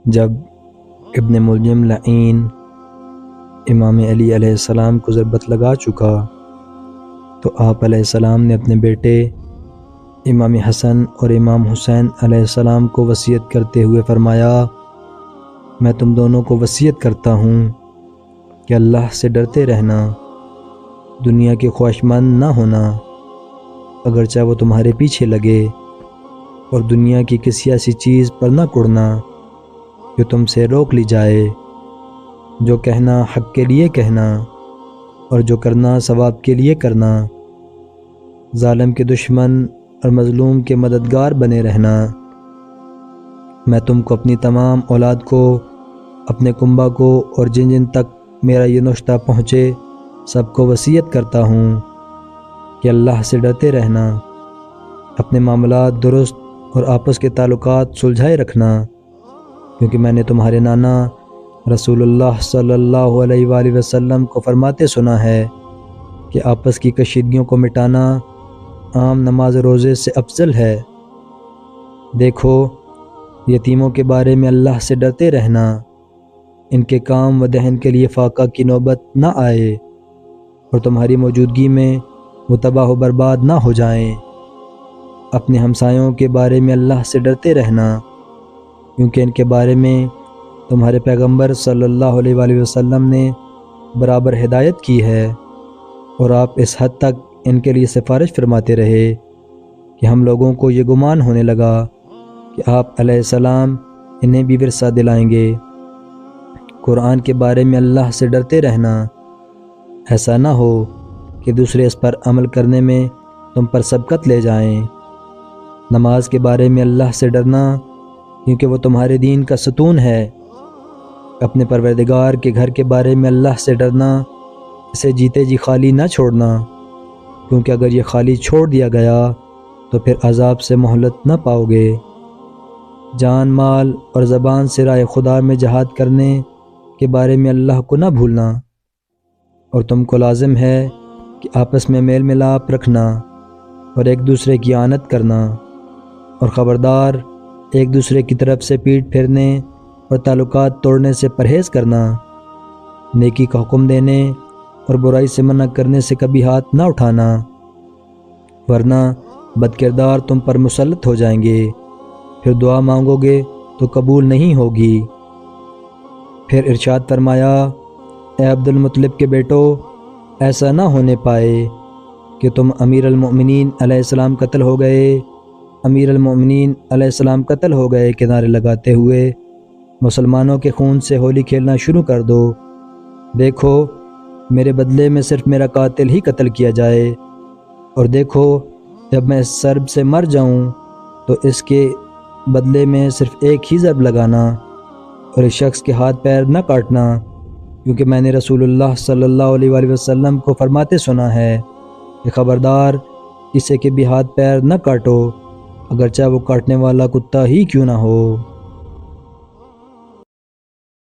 جب ابن ملجم لعین امام علی علیہ السلام کو ضربت لگا چکا تو آپ علیہ السلام نے اپنے بیٹے امام حسن اور امام حسین علیہ السلام کو وصیت کرتے ہوئے فرمایا، میں تم دونوں کو وصیت کرتا ہوں کہ اللہ سے ڈرتے رہنا، دنیا کے خواہشمند نہ ہونا، اگرچہ وہ تمہارے پیچھے لگے، اور دنیا کی کسی ایسی چیز پر نہ کڑنا جو تم سے روک لی جائے، جو کہنا حق کے لیے کہنا اور جو کرنا ثواب کے لیے کرنا، ظالم کے دشمن اور مظلوم کے مددگار بنے رہنا۔ میں تم کو اپنی تمام اولاد کو، اپنے کنبہ کو اور جن جن تک میرا یہ نشتہ پہنچے سب کو وصیت کرتا ہوں کہ اللہ سے ڈرتے رہنا، اپنے معاملات درست اور آپس کے تعلقات سلجھائے رکھنا، کیونکہ میں نے تمہارے نانا رسول اللہ صلی اللہ علیہ وآلہ وسلم کو فرماتے سنا ہے کہ آپس کی کشیدگیوں کو مٹانا عام نماز روزے سے افضل ہے۔ دیکھو، یتیموں کے بارے میں اللہ سے ڈرتے رہنا، ان کے کام و دہن کے لیے فاقہ کی نوبت نہ آئے اور تمہاری موجودگی میں وہ تباہ و برباد نہ ہو جائیں۔ اپنے ہمسایوں کے بارے میں اللہ سے ڈرتے رہنا، کیونکہ ان کے بارے میں تمہارے پیغمبر صلی اللہ علیہ وآلہ وسلم نے برابر ہدایت کی ہے، اور آپ اس حد تک ان کے لیے سفارش فرماتے رہے کہ ہم لوگوں کو یہ گمان ہونے لگا کہ آپ علیہ السلام انہیں بھی ورثہ دلائیں گے۔ قرآن کے بارے میں اللہ سے ڈرتے رہنا، ایسا نہ ہو کہ دوسرے اس پر عمل کرنے میں تم پر سبقت لے جائیں۔ نماز کے بارے میں اللہ سے ڈرنا، کیونکہ وہ تمہارے دین کا ستون ہے۔ اپنے پروردگار کے گھر کے بارے میں اللہ سے ڈرنا، اسے جیتے جی خالی نہ چھوڑنا، کیونکہ اگر یہ خالی چھوڑ دیا گیا تو پھر عذاب سے مہلت نہ پاؤ گے۔ جان، مال اور زبان سے راہ خدا میں جہاد کرنے کے بارے میں اللہ کو نہ بھولنا، اور تم کو لازم ہے کہ آپس میں میل ملاپ رکھنا اور ایک دوسرے کی اعانت کرنا، اور خبردار ایک دوسرے کی طرف سے پیٹھ پھیرنے اور تعلقات توڑنے سے پرہیز کرنا، نیکی کا حکم دینے اور برائی سے منع کرنے سے کبھی ہاتھ نہ اٹھانا، ورنہ بد کردار تم پر مسلط ہو جائیں گے، پھر دعا مانگو گے تو قبول نہیں ہوگی۔ پھر ارشاد فرمایا، اے عبد المطلب کے بیٹو، ایسا نہ ہونے پائے کہ تم امیر المؤمنین علیہ السلام قتل ہو گئے، امیر المؤمنین علیہ السلام قتل ہو گئے کے نعرے لگاتے ہوئے مسلمانوں کے خون سے ہولی کھیلنا شروع کر دو۔ دیکھو، میرے بدلے میں صرف میرا قاتل ہی قتل کیا جائے، اور دیکھو جب میں اس ضرب سے مر جاؤں تو اس کے بدلے میں صرف ایک ہی ضرب لگانا، اور اس شخص کے ہاتھ پیر نہ کاٹنا، کیونکہ میں نے رسول اللہ صلی اللہ علیہ وآلہ وسلم کو فرماتے سنا ہے کہ خبردار کسی کے بھی ہاتھ پیر نہ کاٹو، اگرچہ وہ کاٹنے والا کتا ہی کیوں نہ ہو۔